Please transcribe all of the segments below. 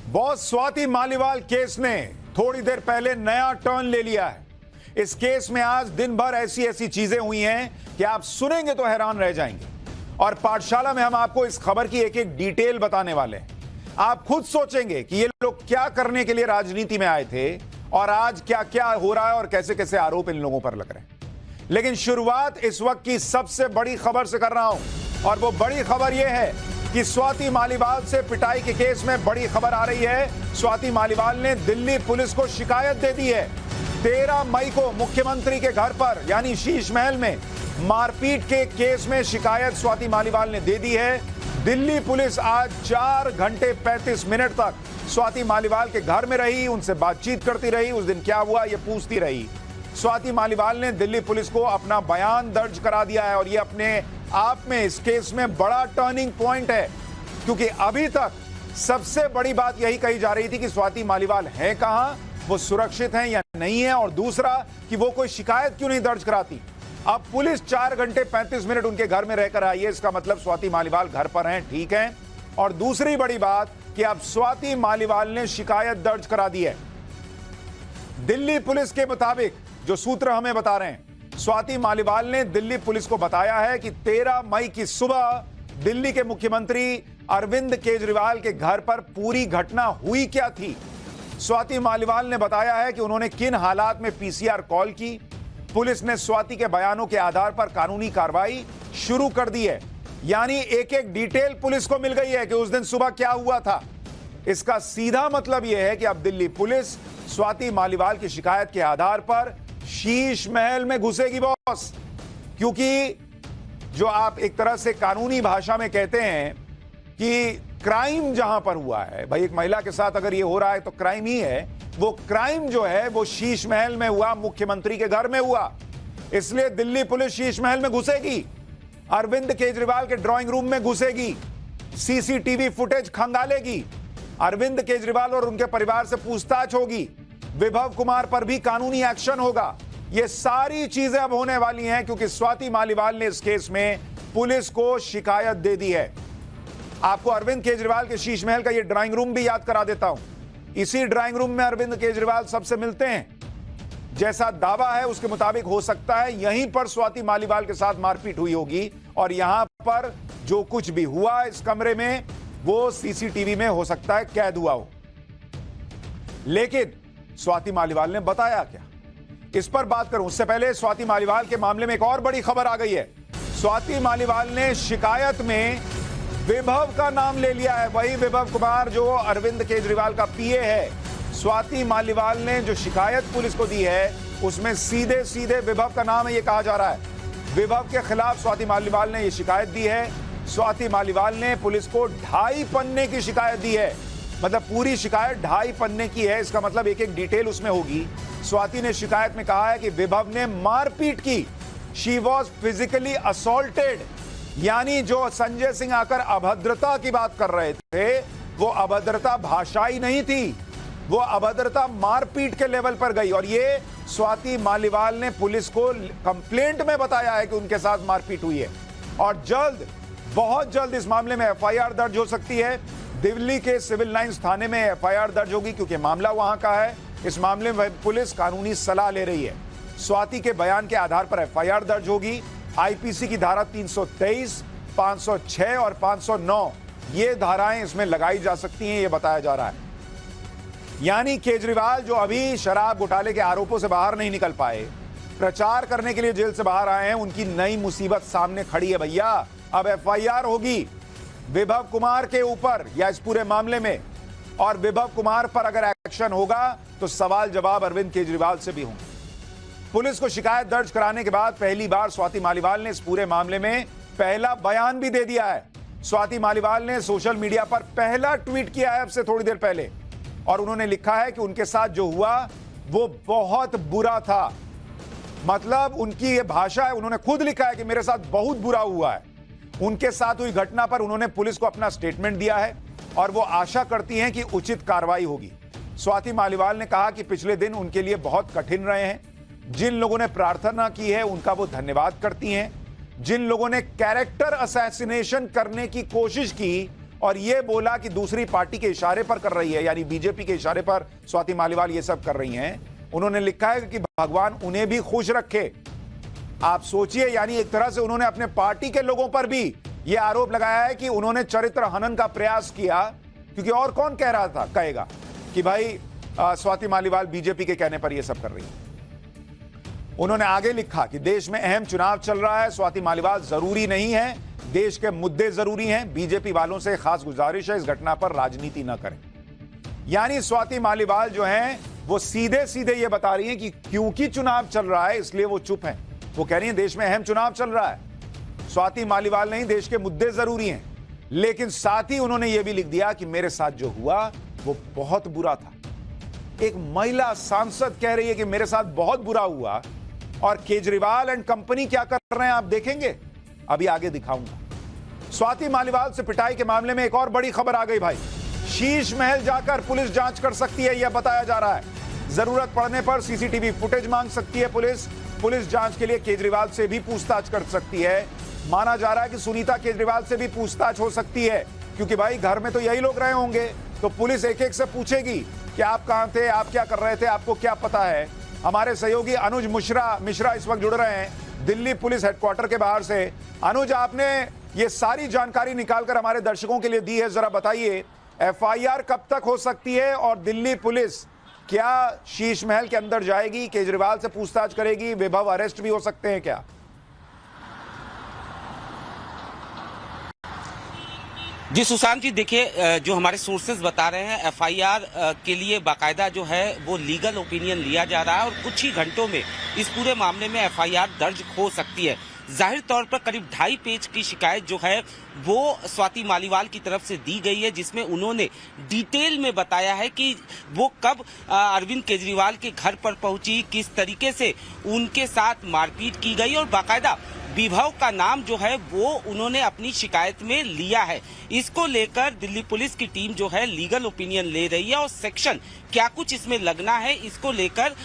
Boss Swati Maliwal case ने थोड़ी देर पहले नया टर्न ले लिया है। इस केस में आज दिन भर ऐसी ऐसी चीजें हुई हैं कि आप सुनेंगे तो हैरान रह जाएंगे। और पाठशाला में हम आपको इस खबर की एक एक डिटेल बताने वाले हैं। आप खुद सोचेंगे कि ये लोग क्या करने के लिए राजनीति में आए थे और आज क्या क्या हो रहा है और कैसे कैसे आरोप इन लोगों पर लग रहे हैं। लेकिन शुरुआत इस वक्त की सबसे बड़ी खबर से कर रहा हूं और वो बड़ी खबर यह है कि स्वाति मालीवाल से पिटाई के केस में बड़ी खबर आ रही है। स्वाति मालीवाल ने दिल्ली पुलिस को शिकायत दे दी है। 13 मई को मुख्यमंत्री के घर पर यानी शीश महल में मारपीट के केस में शिकायत स्वाति मालीवाल ने दे दी है। दिल्ली पुलिस आज 4 घंटे 35 मिनट तक स्वाति मालीवाल के घर में रही, उनसे बातचीत करती रही, उस दिन क्या हुआ ये पूछती रही। स्वाति मालीवाल ने दिल्ली पुलिस को अपना बयान दर्ज करा दिया है और ये अपने आप में इस केस में बड़ा टर्निंग पॉइंट है, क्योंकि अभी तक सबसे बड़ी बात यही कही जा रही थी कि स्वाति मालीवाल है कहां, वो सुरक्षित हैं या नहीं है, और दूसरा कि वो कोई शिकायत क्यों नहीं दर्ज कराती। अब पुलिस 4 घंटे 35 मिनट उनके घर में रहकर आई है, इसका मतलब स्वाति मालीवाल घर पर हैं, ठीक है। और दूसरी बड़ी बात कि अब स्वाति मालीवाल ने शिकायत दर्ज करा दी है। दिल्ली पुलिस के मुताबिक जो सूत्र हमें बता रहे हैं, स्वाति मालीवाल ने दिल्ली पुलिस को बताया है कि 13 मई की सुबह दिल्ली के मुख्यमंत्री अरविंद केजरीवाल के घर पर पूरी घटना हुई क्या थी। स्वाति मालीवाल ने बताया है कि उन्होंने किन हालात में पीसीआर कॉल की। पुलिस ने स्वाति के बयानों के आधार पर कानूनी कार्रवाई शुरू कर दी है, यानी एक एक डिटेल पुलिस को मिल गई है कि उस दिन सुबह क्या हुआ था। इसका सीधा मतलब यह है कि अब दिल्ली पुलिस स्वाति मालीवाल की शिकायत के आधार पर शीश महल में घुसेगी बॉस, क्योंकि जो आप एक तरह से कानूनी भाषा में कहते हैं कि क्राइम जहां पर हुआ है, भाई एक महिला के साथ अगर ये हो रहा है तो क्राइम ही है, वो क्राइम जो है वो शीश महल में हुआ, मुख्यमंत्री के घर में हुआ। इसलिए दिल्ली पुलिस शीश महल में घुसेगी, अरविंद केजरीवाल के ड्राइंग रूम में घुसेगी, सीसीटीवी फुटेज खंगालेगी, अरविंद केजरीवाल और उनके परिवार से पूछताछ होगी, विभव कुमार पर भी कानूनी एक्शन होगा। ये सारी चीजें अब होने वाली हैं क्योंकि स्वाति मालीवाल ने इस केस में पुलिस को शिकायत दे दी है। आपको अरविंद केजरीवाल के शीश महल का ये ड्राइंग रूम भी याद करा देता हूं। इसी ड्राइंग रूम में अरविंद केजरीवाल सबसे मिलते हैं। जैसा दावा है उसके मुताबिक हो सकता है यहीं पर स्वाति मालीवाल के साथ मारपीट हुई होगी और यहां पर जो कुछ भी हुआ इस कमरे में वो सीसीटीवी में हो सकता है कैद हुआ हो। लेकिन स्वाति मालीवाल ने बताया क्या, इस पर बात करूं उससे पहले स्वाति मालीवाल के मामले में एक और बड़ी खबर आ गई है। स्वाति मालीवाल ने शिकायत में विभव का नाम ले लिया है, वही विभव कुमार जो अरविंद केजरीवाल का पीए है। स्वाति मालीवाल ने जो शिकायत पुलिस को दी है उसमें सीधे सीधे विभव का नाम है, ये कहा जा रहा है। विभव के खिलाफ स्वाति मालीवाल ने यह शिकायत दी है। स्वाति मालीवाल ने पुलिस को 2.5 पन्ने की शिकायत दी है, मतलब पूरी शिकायत 2.5 पन्ने की है, इसका मतलब एक एक डिटेल उसमें होगी। स्वाति ने शिकायत में कहा है कि विभव ने मारपीट की, शी वॉज फिजिकली असॉल्टेड, यानी जो संजय सिंह आकर अभद्रता की बात कर रहे थे वो अभद्रता भाषाई नहीं थी, वो अभद्रता मारपीट के लेवल पर गई। और ये स्वाति मालीवाल ने पुलिस को कंप्लेंट में बताया है कि उनके साथ मारपीट हुई है और जल्द, बहुत जल्द इस मामले में एफआईआर दर्ज हो सकती है। दिल्ली के सिविल लाइंस थाने में एफआईआर दर्ज होगी क्योंकि मामला वहां का है। इस मामले में पुलिस कानूनी सलाह ले रही है। स्वाति के बयान के आधार पर एफआईआर दर्ज होगी। आईपीसी की धारा 323, 506 और 509 ये धाराएं इसमें लगाई जा सकती हैं, ये बताया जा रहा है। यानी केजरीवाल जो अभी शराब घोटाले के आरोपों से बाहर नहीं निकल पाए, प्रचार करने के लिए जेल से बाहर आए हैं, उनकी नई मुसीबत सामने खड़ी है भैया। अब एफआईआर होगी विभव कुमार के ऊपर या इस पूरे मामले में, और विभव कुमार पर अगर एक्शन होगा तो सवाल जवाब अरविंद केजरीवाल से भी होंगे। पुलिस को शिकायत दर्ज कराने के बाद पहली बार स्वाति मालीवाल ने इस पूरे मामले में पहला बयान भी दे दिया है। स्वाति मालीवाल ने सोशल मीडिया पर पहला ट्वीट किया है अब से थोड़ी देर पहले, और उन्होंने लिखा है कि उनके साथ जो हुआ वो बहुत बुरा था। मतलब उनकी ये भाषा है, उन्होंने खुद लिखा है कि मेरे साथ बहुत बुरा हुआ है। उनके साथ हुई घटना पर उन्होंने पुलिस को अपना स्टेटमेंट दिया है और वो आशा करती हैं कि उचित कार्रवाई होगी। स्वाति मालीवाल ने कहा कि पिछले दिन उनके लिए बहुत कठिन रहे हैं। जिन लोगों ने प्रार्थना की है उनका वो धन्यवाद करती हैं। जिन लोगों ने कैरेक्टर असैसिनेशन करने की कोशिश की और ये बोला कि दूसरी पार्टी के इशारे पर कर रही है, यानी बीजेपी के इशारे पर स्वाति मालीवाल ये सब कर रही हैं। उन्होंने लिखा है कि भगवान उन्हें भी खुश रखे। आप सोचिए, यानी एक तरह से उन्होंने अपने पार्टी के लोगों पर भी यह आरोप लगाया है कि उन्होंने चरित्र हनन का प्रयास किया, क्योंकि और कौन कह रहा था, कहेगा कि भाई स्वाति मालीवाल बीजेपी के कहने पर यह सब कर रही है। उन्होंने आगे लिखा कि देश में अहम चुनाव चल रहा है, स्वाति मालीवाल जरूरी नहीं है, देश के मुद्दे जरूरी हैं, बीजेपी वालों से खास गुजारिश है इस घटना पर राजनीति न करें। यानी स्वाति मालीवाल जो हैं वो सीधे सीधे ये बता रही हैं कि क्योंकि चुनाव चल रहा है इसलिए वो चुप हैं। वो कह रही हैं देश में अहम चुनाव चल रहा है, स्वाति मालीवाल नहीं, देश के मुद्दे जरूरी हैं। लेकिन साथ ही उन्होंने ये भी लिख दिया कि मेरे साथ जो हुआ वो बहुत बुरा था। एक महिला सांसद कह रही है कि मेरे साथ बहुत बुरा हुआ, और केजरीवाल एंड कंपनी क्या कर रहे हैं आप देखेंगे, अभी आगे दिखाऊंगा। स्वाति मालीवाल से पिटाई के मामले में एक और बड़ी खबर आ गई भाई। शीश महल जाकर पुलिस जांच कर सकती है, यह बताया जा रहा है। जरूरत पड़ने पर सीसीटीवी फुटेज मांग सकती है पुलिस जांच के लिए केजरीवाल से भी पूछताछ कर सकती है। माना जा रहा है कि सुनीता केजरीवाल से भी पूछताछ हो सकती है, क्योंकि भाई घर में तो यही लोग रहे होंगे, तो पुलिस एक एक से पूछेगी कि आप कहां थे, आप क्या कर रहे थे, आपको क्या पता है। हमारे सहयोगी अनुज मिश्रा इस वक्त जुड़ रहे हैं दिल्ली पुलिस हेडक्वार्टर के बाहर से। अनुज, आपने ये सारी जानकारी निकालकर हमारे दर्शकों के लिए दी है, जरा बताइए एफआईआर कब तक हो सकती है, और दिल्ली पुलिस क्या शीश महल के अंदर जाएगी, केजरीवाल से पूछताछ करेगी, विभव अरेस्ट भी हो सकते हैं क्या? जी सुशांत जी, देखिए जो हमारे सोर्सेज बता रहे हैं एफआईआर के लिए बाकायदा जो है वो लीगल ओपिनियन लिया जा रहा है और कुछ ही घंटों में इस पूरे मामले में एफआईआर दर्ज हो सकती है। जाहिर तौर पर करीब 2.5 पेज की शिकायत जो है वो स्वाति मालीवाल की तरफ से दी गई है, जिसमें उन्होंने डिटेल में बताया है कि वो कब अरविंद केजरीवाल के घर पर पहुंची, किस तरीके से उनके साथ मारपीट की गई, और बाकायदा विभव का नाम जो है वो उन्होंने अपनी शिकायत में लिया है। इसको लेकर दिल्ली पुलिस की टीम जो है लीगल ओपिनियन ले रही है, और सेक्शन क्या कुछ इसमें लगना है इसको लेकर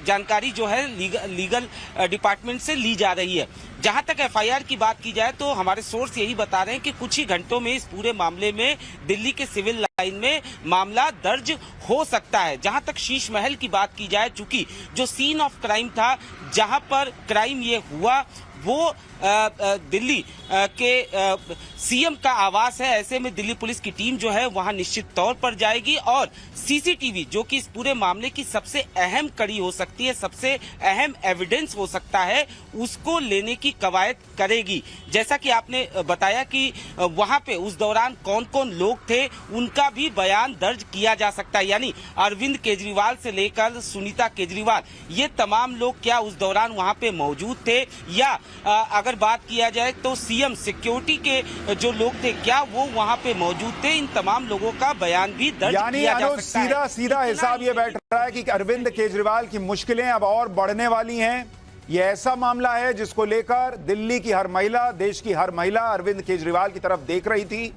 जानकारी जो है लीगल डिपार्टमेंट से ली जा रही है। जहां तक एफआईआर की बात की जाए तो हमारे सोर्स यही बता रहे हैं कि कुछ ही घंटों में इस पूरे मामले में दिल्ली के सिविल लाइन में मामला दर्ज हो सकता है। जहां तक शीश महल की बात की जाए, चूंकि जो सीन ऑफ क्राइम था, जहां पर क्राइम ये हुआ वो दिल्ली के सीएम का आवास है, ऐसे में दिल्ली पुलिस की टीम जो है वहां निश्चित तौर पर जाएगी और सीसीटीवी जो कि इस पूरे मामले की सबसे अहम कड़ी हो सकती है, सबसे अहम एविडेंस हो सकता है, उसको लेने की कवायद करेगी। जैसा कि आपने बताया कि वहां पे उस दौरान कौन कौन लोग थे उनका भी बयान दर्ज किया जा सकता है, यानी अरविंद केजरीवाल से लेकर सुनीता केजरीवाल, ये तमाम लोग क्या उस दौरान वहां पे मौजूद थे, या अगर बात किया जाए तो सीएम सिक्योरिटी के जो लोग थे क्या वो वहां पे मौजूद थे, इन तमाम लोगों का बयान भी दर्ज किया जा सकता है। सीधा हिसाब ये बैठ रहा है कि अरविंद केजरीवाल की मुश्किलें अब और बढ़ने वाली हैं। ये ऐसा मामला है जिसको लेकर दिल्ली की हर महिला, देश की हर महिला अरविंद केजरीवाल की तरफ देख रही थी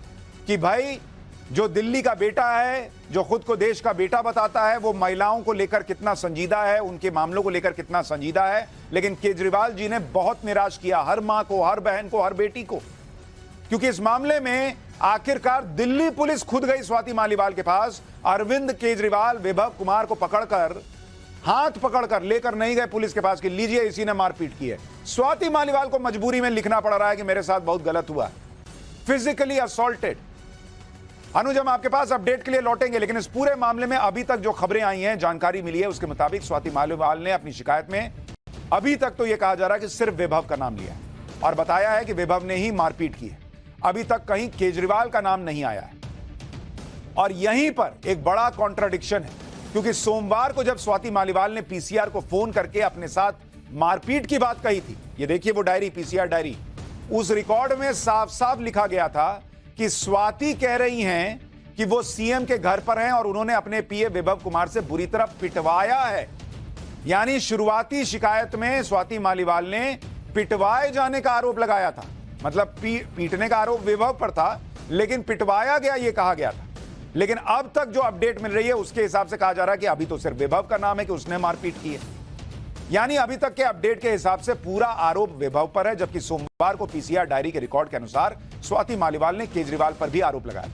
कि भाई जो दिल्ली का बेटा है, जो खुद को देश का बेटा बताता है, वो महिलाओं को लेकर कितना संजीदा है, उनके मामलों को लेकर कितना संजीदा है। लेकिन केजरीवाल जी ने बहुत निराश किया हर मां को, हर बहन को, हर बेटी को, क्योंकि इस मामले में आखिरकार दिल्ली पुलिस खुद गई स्वाति मालीवाल के पास। अरविंद केजरीवाल विभव कुमार को पकड़कर, हाथ पकड़कर लेकर नहीं गए पुलिस के पास कि लीजिए इसी ने मारपीट की है। स्वाति मालीवाल को मजबूरी में लिखना पड़ रहा है कि मेरे साथ बहुत गलत हुआ, फिजिकली असॉल्टेड। अनुज, हम आपके पास अपडेट के लिए लौटेंगे, लेकिन इस पूरे मामले में अभी तक जो खबरें आई हैं, जानकारी मिली है, उसके मुताबिक स्वाति मालीवाल ने अपनी शिकायत में अभी तक तो यह कहा जा रहा है कि सिर्फ विभव का नाम लिया है और बताया है कि विभव ने ही मारपीट की है। अभी तक कहीं केजरीवाल का नाम नहीं आया है। और यहीं पर एक बड़ा कॉन्ट्राडिक्शन है, क्योंकि सोमवार को जब स्वाति मालीवाल ने पीसीआर को फोन करके अपने साथ मारपीट की बात कही थी, ये देखिए वो डायरी, पीसीआर डायरी, उस रिकॉर्ड में साफ साफ लिखा गया था कि स्वाति कह रही हैं कि वो सीएम के घर पर हैं और उन्होंने अपने पीए विभव कुमार से बुरी तरह पिटवाया है। यानी शुरुआती शिकायत में स्वाति मालीवाल ने पिटवाए जाने का आरोप लगाया था, मतलब पीटने का आरोप विभव पर था, लेकिन पिटवाया गया यह कहा गया था। लेकिन अब तक जो अपडेट मिल रही है उसके हिसाब से कहा जा रहा है कि अभी तो सिर्फ विभव का नाम है कि उसने मारपीट की है। यानी अभी तक के अपडेट के हिसाब से पूरा आरोप विभव पर है, जबकि सोमवार को पीसीआर डायरी के रिकॉर्ड के अनुसार स्वाति मालीवाल ने केजरीवाल पर भी आरोप लगाया था।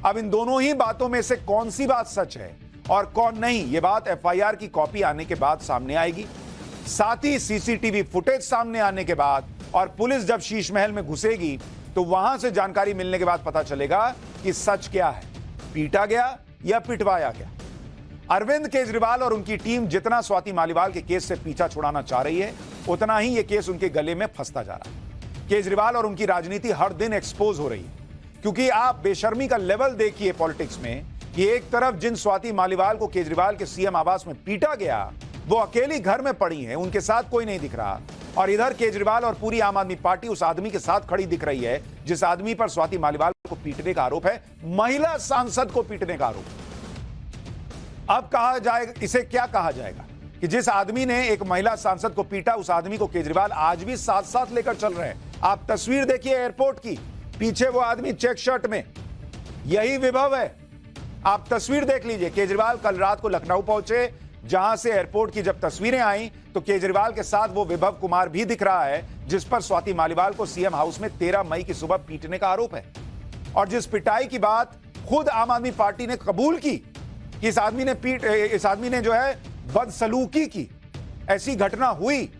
अब इन दोनों ही बातों में से कौन सी बात सच है और कौन नहीं, यह बात एफआईआर की कॉपी आने के बाद सामने आएगी। साथ ही सीसीटीवी फुटेज सामने आने के बाद और पुलिस जब शीश महल में घुसेगी तो वहां से जानकारी मिलने के बाद पता चलेगा कि सच क्या है, पीटा गया या पिटवाया गया। अरविंद केजरीवाल और उनकी टीम जितना स्वाति मालीवाल के केस से पीछा छुड़ाना चाह रही है, उतना ही यह केस उनके गले में फंसता जा रहा है। केजरीवाल और उनकी राजनीति हर दिन एक्सपोज हो रही है, क्योंकि आप बेशर्मी का लेवल देखिए पॉलिटिक्स में कि एक तरफ जिन स्वाति मालीवाल को केजरीवाल के सीएम आवास में पीटा गया वो अकेली घर में पड़ी है, उनके साथ कोई नहीं दिख रहा, और इधर केजरीवाल और पूरी आम आदमी पार्टी उस आदमी के साथ खड़ी दिख रही है जिस आदमी पर स्वाति मालीवाल को पीटने का आरोप है, महिला सांसद को पीटने का आरोप। अब कहा जाएगा, इसे क्या कहा जाएगा कि जिस आदमी ने एक महिला सांसद को पीटा उस आदमी को केजरीवाल आज भी साथ साथ लेकर चल रहे हैं। आप तस्वीर देखिए एयरपोर्ट की, पीछे वो आदमी चेक शर्ट में, यही विभव है। आप तस्वीर देख लीजिए, केजरीवाल कल रात को लखनऊ पहुंचे, जहां से एयरपोर्ट की जब तस्वीरें आई तो केजरीवाल के साथ वो विभव कुमार भी दिख रहा है जिस पर स्वाति मालीवाल को सीएम हाउस में 13 मई की सुबह पीटने का आरोप है, और जिस पिटाई की बात खुद आम आदमी पार्टी ने कबूल की कि इस आदमी ने जो है बदसलूकी की, ऐसी घटना हुई।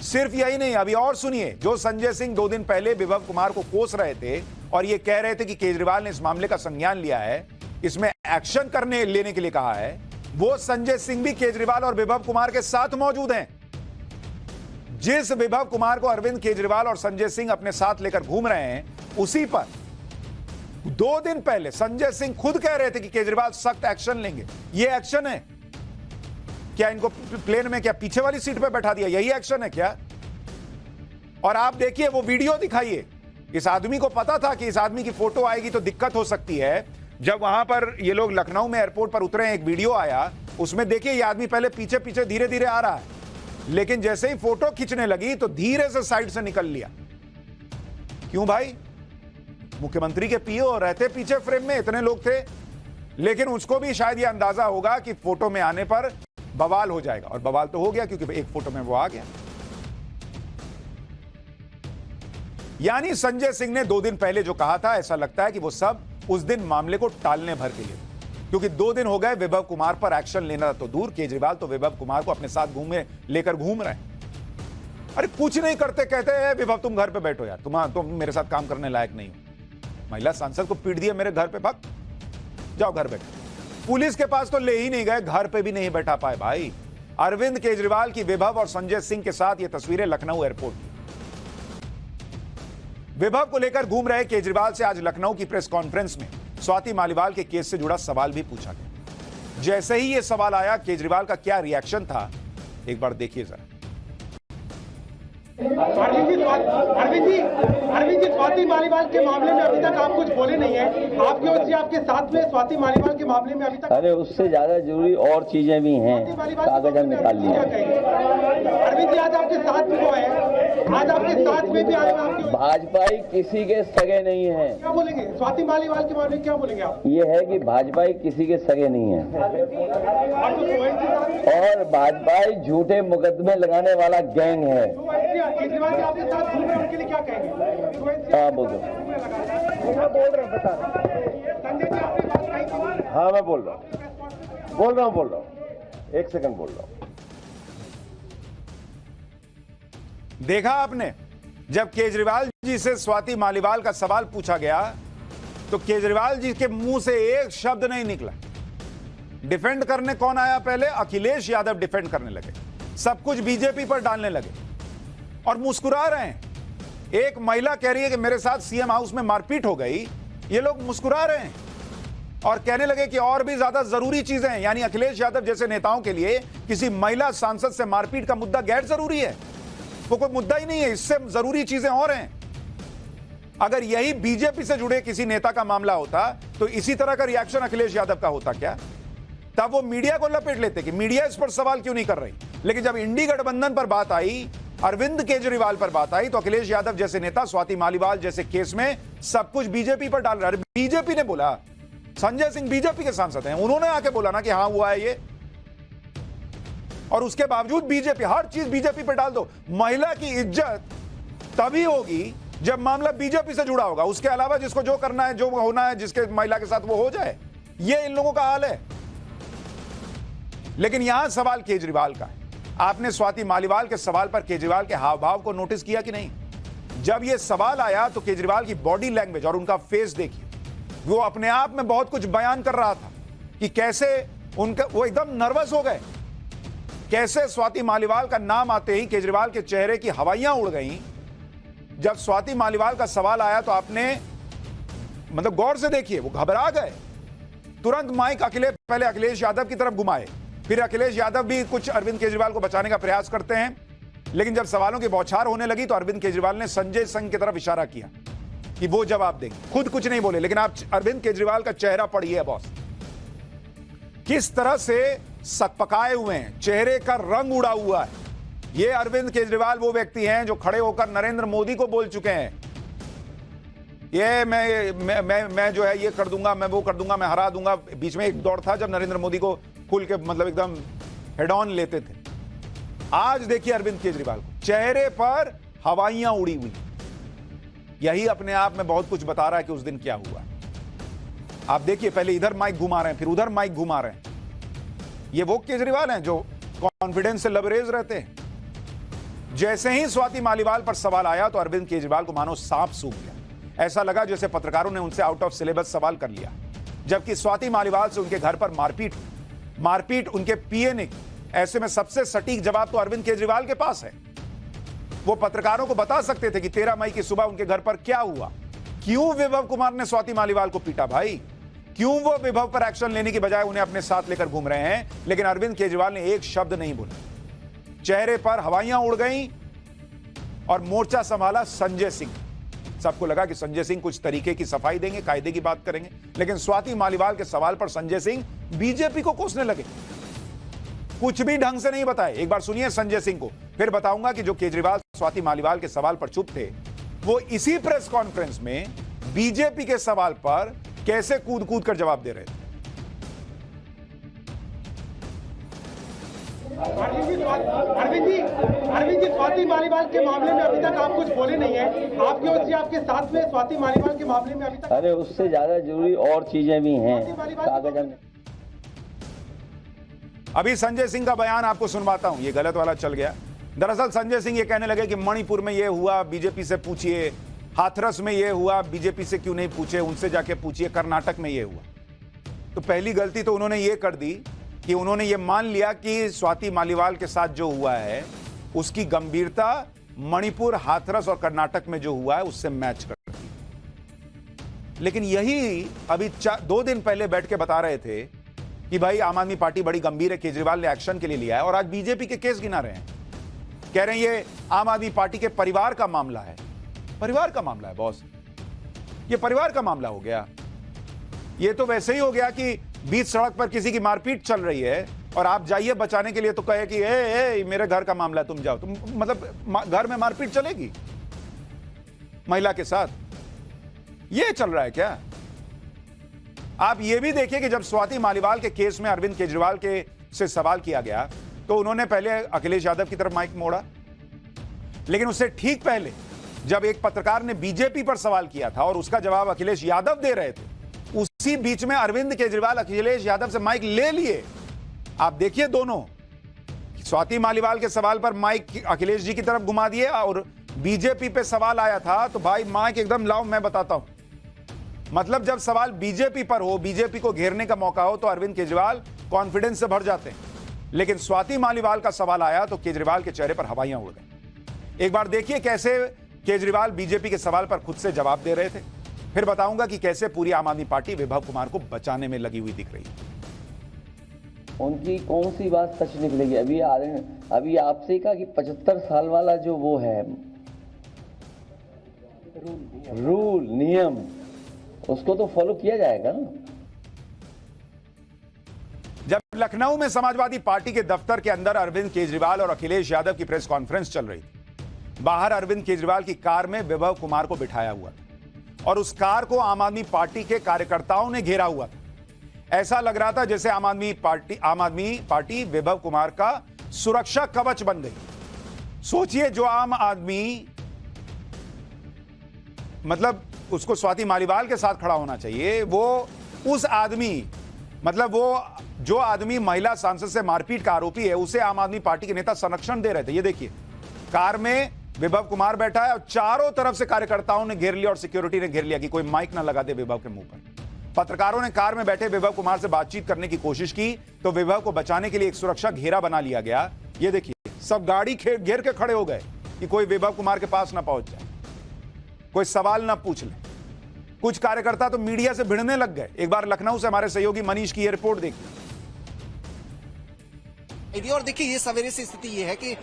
सिर्फ यही नहीं, अभी और सुनिए, जो संजय सिंह 2 दिन पहले विभव कुमार को कोस रहे थे और ये कह रहे थे कि केजरीवाल ने इस मामले का संज्ञान लिया है, इसमें एक्शन लेने के लिए कहा है, वो संजय सिंह भी केजरीवाल और विभव कुमार के साथ मौजूद हैं। जिस विभव कुमार को अरविंद केजरीवाल और संजय सिंह अपने साथ लेकर घूम रहे हैं, उसी पर 2 दिन पहले संजय सिंह खुद कह रहे थे कि केजरीवाल सख्त एक्शन लेंगे। ये एक्शन है क्या? इनको प्लेन में क्या पीछे वाली सीट पे बैठा दिया, यही एक्शन है क्या? और आप देखिए वो वीडियो दिखाइए, इस आदमी को पता था कि इस आदमी की फोटो आएगी तो दिक्कत हो सकती है। जब वहां पर ये लोग लखनऊ में एयरपोर्ट पर उतरे, एक वीडियो आया, उसमें देखिए ये आदमी पहले पीछे पीछे धीरे धीरे आ रहा है, लेकिन जैसे ही फोटो खींचने लगी तो धीरे से साइड से निकल लिया। क्यों भाई? मुख्यमंत्री के पीओ रहते पीछे फ्रेम में, इतने लोग थे, लेकिन उसको भी शायद ये अंदाजा होगा कि फोटो में आने पर बवाल हो जाएगा, और बवाल तो हो गया क्योंकि एक फोटो में वो आ गया। यानी संजय सिंह ने 2 दिन पहले जो कहा था, ऐसा लगता है कि वो सब उस दिन मामले को टालने भर के लिए, क्योंकि 2 दिन हो गए विभव कुमार पर एक्शन लेना तो दूर, केजरीवाल तो विभव कुमार को अपने साथ लेकर घूम रहे हैं। अरे कुछ नहीं करते, कहते हैं विभव तुम घर पे बैठो यार, तुम मेरे साथ काम करने लायक नहीं हो। महिला सांसद को पीट दिया मेरे घर पे, भाग जाओ घर बैठो। पुलिस के पास तो ले ही नहीं गए, घर पे भी नहीं बैठा पाए भाई। अरविंद केजरीवाल की विभव और संजय सिंह के साथ ये तस्वीरें लखनऊ एयरपोर्ट की। विभव को लेकर घूम रहे केजरीवाल से आज लखनऊ की प्रेस कॉन्फ्रेंस में स्वाति मालीवाल के केस से जुड़ा सवाल भी पूछा गया। जैसे ही यह सवाल आया, केजरीवाल का क्या रिएक्शन था, एक बार देखिए जरा। अरविंद जी, स्वाति मालीवाल के मामले में अभी तक आप कुछ बोले नहीं है, आपकी ओर से आपके साथ में स्वाति मालीवाल के मामले में अभी तक। अरे उससे ज्यादा जरूरी और चीजें भी हैं, कागज हम निकाल लिए। अरविंद जी, आज आपके साथ में वो है, आज आपके साथ में भी आए आपके। भाजपाई किसी के सगे नहीं है। क्या बोलेंगे स्वाति मालीवाल के बारे में, क्या बोलेंगे आप? ये है कि भाजपाई किसी के सगे नहीं है, और भाजपाई झूठे मुकदमे लगाने वाला गैंग है। केजरीवाल जी आपके साथ घूम रहे हैं, उनके लिए क्या कहेंगे? हाँ बोलो। बोल रहे हैं, बता संजय जी, आपने बात कही थी। हाँ मैं बोल रहा हूँ, 1 सेकंड बोल रहा हूँ। देखा आपने, जब केजरीवाल जी से स्वाति मालीवाल का सवाल पूछा गया तो केजरीवाल जी के मुंह से एक शब्द नहीं निकला। डिफेंड करने कौन आया पहले? अखिलेश यादव डिफेंड करने लगे, सब कुछ बीजेपी पर डालने लगे और मुस्कुरा रहे हैं। एक महिला कह रही है कि मेरे साथ सीएम हाउस में मारपीट हो गई, ये लोग मुस्कुरा रहे हैं और कहने लगे कि और भी ज्यादा जरूरी चीजें हैं। यानी अखिलेश यादव जैसे नेताओं के लिए किसी महिला सांसद से मारपीट का मुद्दा गैर जरूरी है, वो कोई मुद्दा ही नहीं है, इससे जरूरी चीजें और हैं। अगर यही बीजेपी से जुड़े किसी नेता का मामला होता तो इसी तरह का रिएक्शन अखिलेश यादव का होता क्या? तब वो मीडिया को लपेट लेते कि मीडिया इस पर सवाल क्यों नहीं कर रही। लेकिन जब इंडी गठबंधन पर बात आई, अरविंद केजरीवाल पर बात आई, तो अखिलेश यादव जैसे नेता स्वाति मालीवाल जैसे केस में सब कुछ बीजेपी पर डाल रहा है। बीजेपी ने बोला, संजय सिंह बीजेपी के सांसद हैं, उन्होंने आके बोला ना कि हाँ हुआ है ये। और उसके बावजूद बीजेपी, हर चीज बीजेपी पे डाल दो। महिला की इज्जत तभी होगी जब मामला बीजेपी से जुड़ा होगा। उसके अलावा जिसको जो करना है, जो होना है जिसके महिला के साथ, वो हो जाए। ये इन लोगों का हाल है। लेकिन यहां सवाल केजरीवाल का है। आपने स्वाति मालीवाल के सवाल पर केजरीवाल के हाव भाव को नोटिस किया कि नहीं? जब यह सवाल आया तो केजरीवाल की बॉडी लैंग्वेज और उनका फेस देखिए, वो अपने आप में बहुत कुछ बयान कर रहा था कि कैसे उनका, वो एकदम नर्वस हो गए। कैसे स्वाति मालीवाल का नाम आते ही केजरीवाल के चेहरे की हवाइयां उड़ गईं। जब स्वाति मालीवाल का सवाल आया तो आपने मतलब गौर से देखिए, वो घबरा गए। तुरंत माइक पहले अखिलेश यादव की तरफ घुमाए, फिर अखिलेश यादव भी कुछ अरविंद केजरीवाल को बचाने का प्रयास करते हैं। लेकिन जब सवालों की बौछार होने लगी तो अरविंद केजरीवाल ने संजय सिंह की तरफ इशारा किया कि वो जवाब देंगे। खुद कुछ नहीं बोले, लेकिन आप अरविंद केजरीवाल का चेहरा पढ़िए बॉस, किस तरह से सकपकाए हुए हैं, चेहरे का रंग उड़ा हुआ है। ये अरविंद केजरीवाल वो व्यक्ति हैं जो खड़े होकर नरेंद्र मोदी को बोल चुके हैं, ये मैं जो है ये कर दूंगा, मैं वो कर दूंगा, मैं हरा दूंगा। बीच में एक दौर था जब नरेंद्र मोदी को खुल के मतलब एकदम हेड ऑन लेते थे। आज देखिए अरविंद केजरीवाल को, चेहरे पर हवाइयां उड़ी हुई। यही अपने आप में बहुत कुछ बता रहा है कि उस दिन क्या हुआ। आप देखिए, पहले इधर माइक घुमा रहे हैं, फिर उधर माइक घुमा रहे हैं। ये वो केजरीवाल हैं जो कॉन्फिडेंस से लबरेज रहते हैं। जैसे ही स्वाति मालीवाल पर सवाल आया तो अरविंद केजरीवाल को मानो सांप सूंघ गया। ऐसा लगा जैसे पत्रकारों ने उनसे आउट ऑफ सिलेबस सवाल कर लिया। जबकि स्वाति मालीवाल से उनके घर पर मारपीट उनके पीए ने की। ऐसे में सबसे सटीक जवाब तो अरविंद केजरीवाल के पास है। वो पत्रकारों को बता सकते थे कि 13 मई की सुबह उनके घर पर क्या हुआ। क्यों विभव कुमार ने स्वाति मालीवाल को पीटा भाई? क्यों वो विभव पर एक्शन लेने की बजाय उन्हें अपने साथ लेकर घूम रहे हैं? लेकिन अरविंद केजरीवाल ने एक शब्द नहीं बोला। चेहरे पर हवाइयां उड़ गईं और मोर्चा संभाला संजय सिंह। सबको लगा कि संजय सिंह कुछ तरीके की सफाई देंगे, कायदे की बात करेंगे। लेकिन स्वाति मालीवाल के सवाल पर संजय सिंह बीजेपी को कोसने लगे। कुछ भी ढंग से नहीं बताए। एक बार सुनिए संजय सिंह को, फिर बताऊंगा कि जो केजरीवाल स्वाति मालीवाल के सवाल पर चुप थे, वो इसी प्रेस कॉन्फ्रेंस में बीजेपी के सवाल पर कैसे कूद कूद कर जवाब दे रहे थे। अरविंद जी, स्वाति मालीवाल के मामले में अभी तक आप कुछ बोले नहीं है। आपके ओर से आपके साथ में स्वाति मालीवाल के मामले में अभी तक, अरे उससे ज्यादा जरूरी और चीजें भी हैं कागज में। अभी संजय सिंह का बयान आपको सुनवाता हूं, ये गलत वाला चल गया। दरअसल संजय सिंह ये कहने लगे कि मणिपुर में ये हुआ, बीजेपी से पूछिए। हाथरस में ये हुआ, बीजेपी से क्यों नहीं पूछे, उनसे जाके पूछिए। कर्नाटक में ये हुआ। तो पहली गलती तो उन्होंने ये कर दी कि उन्होंने ये मान लिया कि स्वाति मालीवाल के साथ जो हुआ है उसकी गंभीरता मणिपुर, हाथरस और कर्नाटक में जो हुआ है उससे मैच करती। लेकिन यही अभी 2 दिन पहले बैठ के बता रहे थे कि भाई आम आदमी पार्टी बड़ी गंभीर है, केजरीवाल ने एक्शन के लिए लिया है। और आज बीजेपी के केस गिना रहे हैं, कह रहे हैं ये आम आदमी पार्टी के परिवार का मामला है। परिवार का मामला है बॉस, ये परिवार का मामला हो गया। ये तो वैसे ही हो गया कि बीच सड़क पर किसी की मारपीट चल रही है और आप जाइए बचाने के लिए तो कहे कि ए मेरे घर का मामला है, तुम जाओ। तुम मतलब घर में मारपीट चलेगी महिला के साथ? ये चल रहा है क्या? आप ये भी देखिए कि जब स्वाति मालीवाल के केस में अरविंद केजरीवाल के से सवाल किया गया तो उन्होंने पहले अखिलेश यादव की तरफ माइक मोड़ा। लेकिन उससे ठीक पहले जब एक पत्रकार ने बीजेपी पर सवाल किया था और उसका जवाब अखिलेश यादव दे रहे थे, उसी बीच में अरविंद केजरीवाल अखिलेश यादव से माइक ले लिए। आप देखिए दोनों, स्वाति मालीवाल के सवाल पर माइक अखिलेश जी की तरफ घुमा दिए और बीजेपी पे सवाल आया था तो भाई माइक एकदम लाओ, मैं बताता हूं। मतलब जब सवाल बीजेपी पर हो, बीजेपी को घेरने का मौका हो तो अरविंद केजरीवाल कॉन्फिडेंस से भर जाते हैं। लेकिन स्वाति मालीवाल का सवाल आया तो केजरीवाल के चेहरे पर हवाइयां उड़ गई। एक बार देखिए कैसे केजरीवाल बीजेपी के सवाल पर खुद से जवाब दे रहे थे। फिर बताऊंगा कि कैसे पूरी आम आदमी पार्टी विभव कुमार को बचाने में लगी हुई दिख रही है। उनकी कौन सी बात सच निकलेगी? अभी आपसे कहा कि 75 साल वाला जो वो है रूल नियम, उसको तो फॉलो किया जाएगा ना। जब लखनऊ में समाजवादी पार्टी के दफ्तर के अंदर अरविंद केजरीवाल और अखिलेश यादव की प्रेस कॉन्फ्रेंस चल रही थी, बाहर अरविंद केजरीवाल की कार में विभव कुमार को बिठाया हुआ था और उस कार को आम आदमी पार्टी के कार्यकर्ताओं ने घेरा हुआ था। ऐसा लग रहा था जैसे आम आदमी पार्टी विभव कुमार का सुरक्षा कवच बन गई। सोचिए, जो आम आदमी, मतलब उसको स्वाति मालीवाल के साथ खड़ा होना चाहिए, वो उस आदमी, मतलब वो जो आदमी महिला सांसद से मारपीट का आरोपी है, उसे आम आदमी पार्टी के नेता संरक्षण दे रहे थे। ये देखिए, कार में विभव कुमार बैठा है और चारों तरफ से कार्यकर्ताओं ने घेर लिया और सिक्योरिटी ने घेर लिया कि कोई माइक ना लगा दे विभव के मुंह पर। पत्रकारों ने कार में बैठे विभव कुमार से बातचीत करने की कोशिश की तो विभव को बचाने के लिए एक सुरक्षा घेरा बना लिया गया। ये देखिए, सब गाड़ी घेर के खड़े हो गए कि कोई विभव कुमार के पास ना पहुंच जाए, कोई सवाल ना पूछ ले। कुछ कार्यकर्ता तो मीडिया से भिड़ने लग गए। एक बार लखनऊ से हमारे सहयोगी मनीष की ये रिपोर्ट देखिए। और देखिए, ये सवेरे से स्थिति ये है कि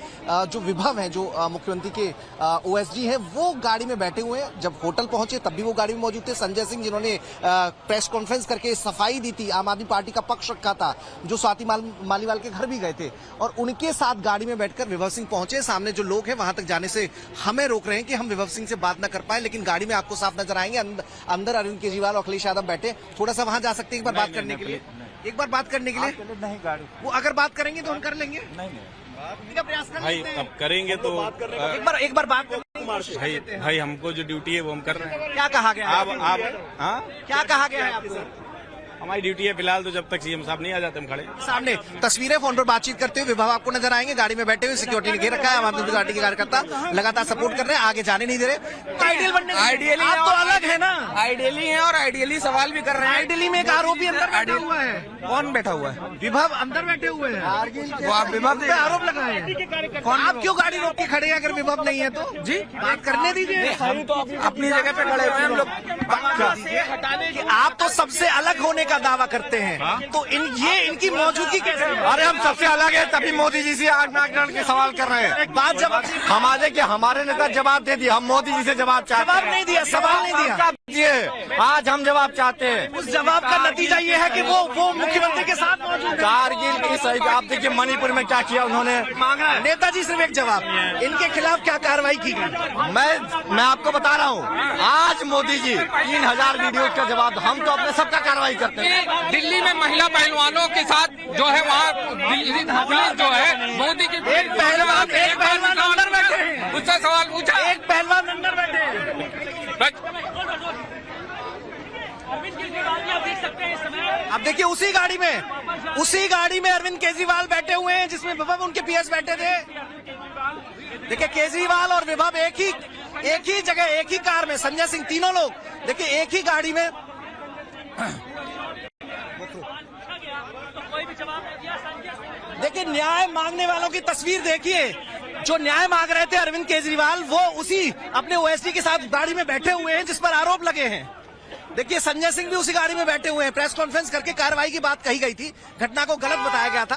जो विभव है, जो मुख्यमंत्री के ओएसडी हैं, वो गाड़ी में बैठे हुए हैं। जब होटल पहुंचे तब भी वो गाड़ी में मौजूद थे। संजय सिंह, जिन्होंने प्रेस कॉन्फ्रेंस करके सफाई दी थी, आम आदमी पार्टी का पक्ष रखा था, जो स्वाति मालीवाल के घर भी गए थे, और उनके साथ गाड़ी में बैठकर विभव सिंह पहुंचे। सामने जो लोग हैं वहां तक जाने से हमें रोक रहे हैं कि हम विभव सिंह से बात न कर पाए, लेकिन गाड़ी में आपको साफ नजर आएंगे। अंदर अरविंद केजरीवाल और अखिलेश यादव बैठे। थोड़ा सा वहां जा सकते हैं एक बार बात करने के लिए? एक बार बात करने के लिए नहीं, गाड़ी वो अगर बात करेंगे तो हम कर लेंगे। नहीं का प्रयास कर भाई, अब करेंगे तो एक बार बात भाई हमको जो ड्यूटी है वो हम कर रहे हैं। क्या कहा गया आप हाँ, क्या कहा गया है आपको? हमारी ड्यूटी है फिलहाल तो जब तक सीएम साहब नहीं आ जाते हम खड़े। सामने तस्वीरें, फोन पर बातचीत करते हुए विभव आपको नजर आएंगे, गाड़ी में बैठे हुए, सिक्योरिटी ने घेर रखा है। आम आदमी पार्टी के कार्यकर्ता लगातार सपोर्ट कर रहे हैं, आगे जाने नहीं दे रहे। आइडियल बनने, आइडियली आप तो अलग है ना, आइडियली है और आइडियली सवाल भी कर रहे हैं। आइडियली में एक आरोपी अंदर बैठा हुआ है। कौन बैठा हुआ है? विभव अंदर बैठे हुए हैं। वो आप विभव पे आरोप लगाए हैं। आप क्यों गाड़ी रोक के खड़े हैं अगर विभव नहीं है तो? जी बात करने दीजिए। हम तो अपनी जगह पे खड़े हुए हैं हम लोग। आप तो सबसे अलग होने का दावा करते हैं, तो ये इनकी मौजूदगी कैसे? अरे हम सबसे अलग है, तभी मोदी जी से आग नाक के सवाल कर रहे हैं। बात जवाब हमारे नेता जवाब दे दिया, हम मोदी जी से जवाब चाहते हैं। जवाब नहीं दिया, सवाल नहीं दिया। आज हम जवाब चाहते हैं। उस जवाब का नतीजा ये है कि वो मुख्यमंत्री के साथ मौजूद है। कारगिल की सही, आप देखिए मणिपुर में क्या किया उन्होंने। मांगा नेताजी सिर्फ एक जवाब, इनके खिलाफ क्या कार्रवाई की गई? मैं आपको बता रहा हूँ, आज मोदी जी 3000 वीडियो का जवाब, हम तो अपने सबका कार्रवाई करते हैं। दिल्ली में महिला पहलवानों के साथ जो है वहाँ पुलिस जो है मोदी की एक पहलवान अंदर बैठे, उससे सवाल पूछा। एक पहलवान अंदर बैठे। अब देखिए, उसी गाड़ी में अरविंद केजरीवाल बैठे हुए हैं, जिसमें विभव उनके पीएस बैठे थे। देखिए, केजरीवाल और विभव एक ही जगह, एक ही कार में, संजय सिंह, तीनों लोग देखिए एक ही गाड़ी में। देखिए, न्याय मांगने वालों की तस्वीर देखिए। जो न्याय मांग रहे थे अरविंद केजरीवाल, वो उसी अपने ओएसडी के साथ गाड़ी में बैठे हुए हैं जिस पर आरोप लगे हैं। देखिए, संजय सिंह भी उसी गाड़ी में बैठे हुए हैं। प्रेस कॉन्फ्रेंस करके कार्रवाई की बात कही गई थी, घटना को गलत बताया गया था।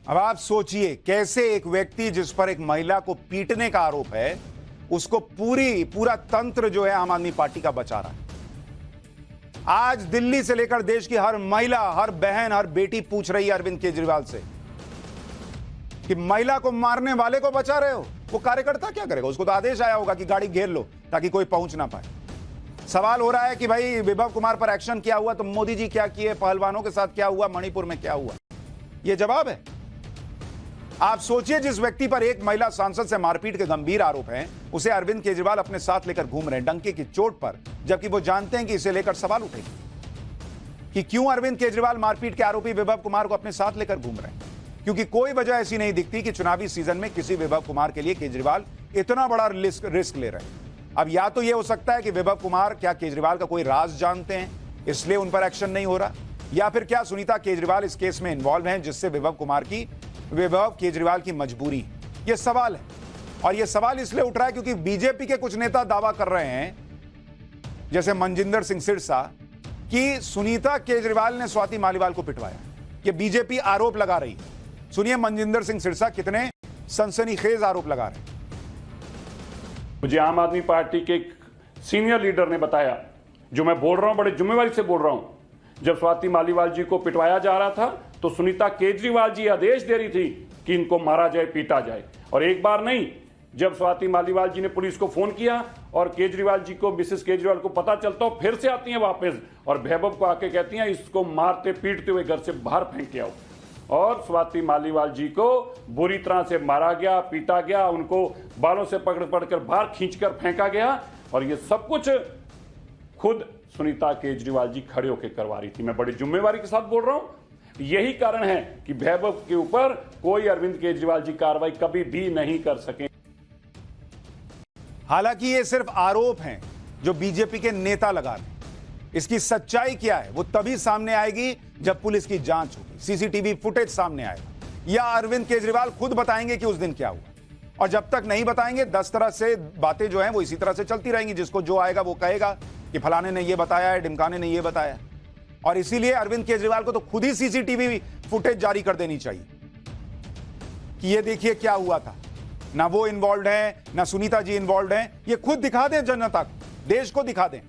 अब आप सोचिए, कैसे एक व्यक्ति जिस पर एक महिला को पीटने का आरोप है, उसको पूरा तंत्र जो है आम आदमी पार्टी का बचा रहा है। आज दिल्ली से लेकर देश की हर महिला, हर बहन, हर बेटी पूछ रही है अरविंद केजरीवाल से कि महिला को मारने वाले को बचा रहे हो। वो कार्यकर्ता क्या करेगा? उसको तो आदेश आया होगा कि गाड़ी घेर लो ताकि कोई पहुंच ना पाए। सवाल हो रहा है कि भाई विभव कुमार पर एक्शन क्या हुआ, तो मोदी जी क्या किए, पहलवानों के साथ क्या हुआ, मणिपुर में क्या हुआ? यह जवाब है। आप सोचिए, जिस व्यक्ति पर एक महिला सांसद से मारपीट के गंभीर आरोप हैं, उसे अरविंद केजरीवाल अपने साथ लेकर घूम रहे हैं डंके की चोट पर, जबकि वो जानते हैं कि इसे लेकर सवाल उठेंगे कि क्यों अरविंद केजरीवाल मारपीट के आरोपी विभव कुमार को अपने साथ लेकर घूम रहे हैं। क्योंकि कोई वजह ऐसी नहीं दिखती कि चुनावी सीजन में किसी विभव कुमार के लिए केजरीवाल इतना बड़ा रिस्क ले रहे हैं। अब या तो यह हो सकता है कि विभव कुमार क्या केजरीवाल का कोई राज जानते हैं, इसलिए उन पर एक्शन नहीं हो रहा, या फिर क्या सुनीता केजरीवाल इस केस में इन्वॉल्व हैं, जिससे विभव केजरीवाल की मजबूरी। यह सवाल है, और यह सवाल इसलिए उठ रहा है क्योंकि बीजेपी के कुछ नेता दावा कर रहे हैं, जैसे मनजिंदर सिंह सिरसा, कि सुनीता केजरीवाल ने स्वाति मालीवाल को पिटवाया। यह बीजेपी आरोप लगा रही है। सुनिए मनजिंदर सिंह सिरसा कितने सनसनीखेज आरोप लगा रहे हैं। मुझे आम आदमी पार्टी के एक सीनियर लीडर ने बताया, जो मैं बोल रहा हूं, बड़े जिम्मेवारी से बोल रहा हूं, जब स्वाति मालीवाल जी को पिटवाया जा रहा था तो सुनीता केजरीवाल जी आदेश दे रही थी कि इनको मारा जाए, पीटा जाए। और एक बार नहीं, जब स्वाति मालीवाल जी ने पुलिस को फोन किया और केजरीवाल जी को, मिसेस केजरीवाल को पता चलता हो, फिर से आती हैं वापस और वैभव को आके कहती हैं इसको मारते पीटते हुए घर से बाहर फेंक के आओ। और स्वाति मालीवाल जी को बुरी तरह से मारा गया, पीटा गया, उनको बालों से पकड़ बाहर खींचकर फेंका गया। और ये सब कुछ खुद सुनीता केजरीवाल जी खड़े होकर करवा रही थी। मैं बड़ी जिम्मेवारी के साथ बोल रहा हूं। यही कारण है कि वैभव के ऊपर कोई अरविंद केजरीवाल जी कार्रवाई कभी भी नहीं कर सके। हालांकि ये सिर्फ आरोप हैं जो बीजेपी के नेता लगा रहे हैं। इसकी सच्चाई क्या है वो तभी सामने आएगी जब पुलिस की जांच होगी, सीसीटीवी फुटेज सामने आएगा, या अरविंद केजरीवाल खुद बताएंगे कि उस दिन क्या हुआ। और जब तक नहीं बताएंगे 10 तरह से बातें जो हैं वो इसी तरह से चलती रहेंगी। जिसको जो आएगा वो कहेगा कि फलाने ने ये बताया है, ढिमकाने ने ये बताया। और इसीलिए अरविंद केजरीवाल को तो खुद ही सीसीटीवी फुटेज जारी कर देनी चाहिए कि ये देखिए क्या हुआ था। ना वो इन्वॉल्व है, ना सुनीता जी इन्वॉल्व हैं, ये खुद दिखा दें जनता को, देश को दिखा दें।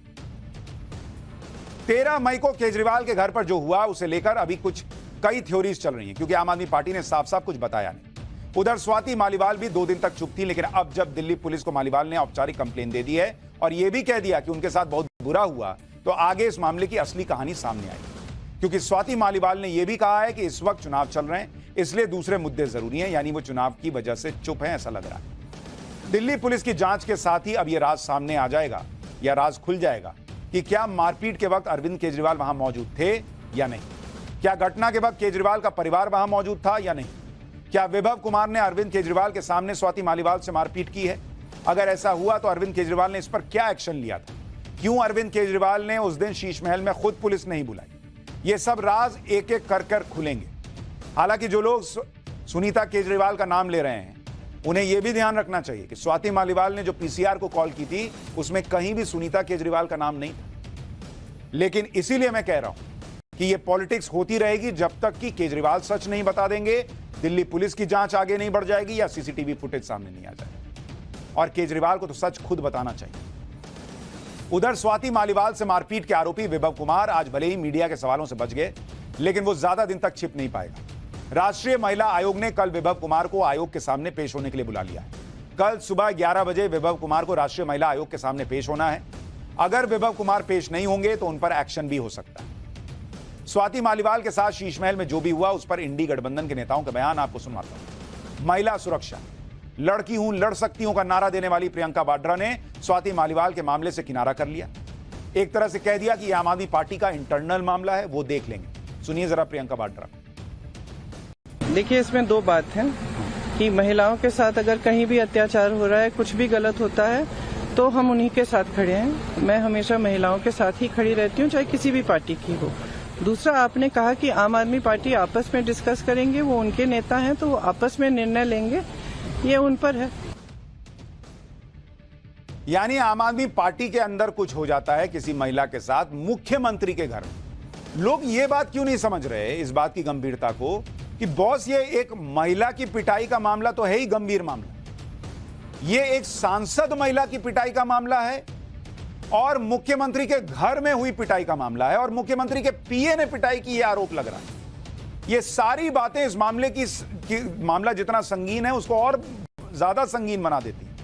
13 मई को केजरीवाल के घर पर जो हुआ उसे लेकर अभी कई थ्योरीज चल रही हैं, क्योंकि आम आदमी पार्टी ने साफ साफ कुछ बताया नहीं। उधर स्वाति मालीवाल भी 2 दिन तक चुप थी, लेकिन अब जब दिल्ली पुलिस को मालीवाल ने औपचारिक कंप्लेन दे दी है और यह भी कह दिया कि उनके साथ बहुत बुरा हुआ, तो आगे इस मामले की असली कहानी सामने आएगी। क्योंकि स्वाति मालीवाल ने यह भी कहा है कि इस वक्त चुनाव चल रहे हैं, इसलिए दूसरे मुद्दे जरूरी हैं, यानी वो चुनाव की वजह से चुप है, ऐसा लग रहा है। दिल्ली पुलिस की जांच के साथ ही अब यह राज सामने आ जाएगा या राज खुल जाएगा कि क्या मारपीट के वक्त अरविंद केजरीवाल वहां मौजूद थे या नहीं, क्या घटना के वक्त केजरीवाल का परिवार वहां मौजूद था या नहीं, क्या विभव कुमार ने अरविंद केजरीवाल के सामने स्वाति मालीवाल से मारपीट की है। अगर ऐसा हुआ तो अरविंद केजरीवाल ने इस पर क्या एक्शन लिया था, क्यों अरविंद केजरीवाल ने उस दिन शीश महल में खुद पुलिस नहीं बुलाई। ये सब राज एक एक कर खुलेंगे। हालांकि जो लोग सुनीता केजरीवाल का नाम ले रहे हैं उन्हें यह भी ध्यान रखना चाहिए कि स्वाति मालीवाल ने जो पीसीआर को कॉल की थी उसमें कहीं भी सुनीता केजरीवाल का नाम नहीं था। लेकिन इसीलिए मैं कह रहा हूं कि यह पॉलिटिक्स होती रहेगी जब तक कि केजरीवाल सच नहीं बता देंगे, दिल्ली पुलिस की जांच आगे नहीं बढ़ जाएगी या सीसीटीवी फुटेज सामने नहीं आ जाएगा। और केजरीवाल को तो सच खुद बताना चाहिए। उधर स्वाति मालीवाल से मारपीट के आरोपी विभव कुमार आज भले ही मीडिया के सवालों से बच गए, लेकिन वो ज्यादा दिन तक छिप नहीं पाएगा। राष्ट्रीय महिला आयोग ने कल विभव कुमार को आयोग के सामने पेश होने के लिए बुला लिया है। कल सुबह 11 बजे विभव कुमार को राष्ट्रीय महिला आयोग के सामने पेश होना है। अगर विभव कुमार पेश नहीं होंगे तो उन पर एक्शन भी हो सकता है। स्वाति मालीवाल के साथ शीश महल में जो भी हुआ उस पर इंडी गठबंधन के नेताओं के बयान आपको सुनवाता हूं। महिला सुरक्षा, लड़की हूं, लड़ सकती हूं का नारा देने वाली प्रियंका वाड्रा ने स्वाति मालीवाल के मामले से किनारा कर लिया। एक तरह से कह दिया कि यह आम आदमी पार्टी का इंटरनल मामला है, वो देख लेंगे। सुनिए जरा प्रियंका वाड्रा। देखिए, इसमें 2 बात है कि महिलाओं के साथ अगर कहीं भी अत्याचार हो रहा है, कुछ भी गलत होता है, तो हम उन्हीं के साथ खड़े हैं। मैं हमेशा महिलाओं के साथ ही खड़ी रहती हूँ, चाहे किसी भी पार्टी की हो। दूसरा, आपने कहा कि आम आदमी पार्टी आपस में डिस्कस करेंगे, वो उनके नेता हैं तो वो आपस में निर्णय लेंगे, ये उन पर है। यानी आम आदमी पार्टी के अंदर कुछ हो जाता है किसी महिला के साथ मुख्यमंत्री के घर में। लोग ये बात क्यों नहीं समझ रहे, इस बात की गंभीरता को, कि बॉस ये एक महिला की पिटाई का मामला तो है ही गंभीर मामला, ये एक सांसद महिला की पिटाई का मामला है और मुख्यमंत्री के घर में हुई पिटाई का मामला है और मुख्यमंत्री के पीए ने पिटाई की, ये आरोप लग रहा है। ये सारी बातें इस मामले की मामला जितना संगीन है उसको और ज्यादा संगीन बना देती है।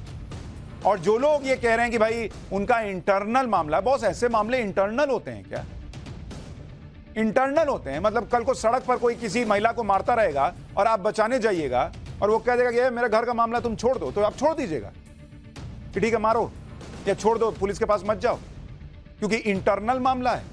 और जो लोग ये कह रहे हैं कि भाई उनका इंटरनल मामला है, बॉस ऐसे मामले इंटरनल होते हैं क्या? इंटरनल होते हैं मतलब कल को सड़क पर कोई किसी महिला को मारता रहेगा और आप बचाने जाइएगा और वो कह देगा कि मेरे घर का मामला तुम छोड़ दो, तो आप छोड़ दीजिएगा कि ठीक है मारो या छोड़ दो, पुलिस के पास मत जाओ, क्योंकि इंटरनल मामला है।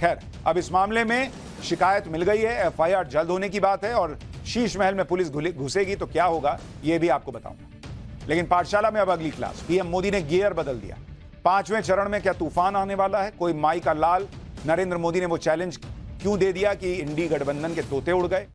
खैर, अब इस मामले में शिकायत मिल गई है, एफआईआर जल्द होने की बात है और शीश महल में पुलिस घुसेगी तो क्या होगा यह भी आपको बताऊंगा। लेकिन पाठशाला में अब अगली क्लास। पीएम मोदी ने गियर बदल दिया। 5वें चरण में क्या तूफान आने वाला है? कोई माई का लाल? नरेंद्र मोदी ने वो चैलेंज क्यों दे दिया कि इंडी गठबंधन के तोते उड़ गए?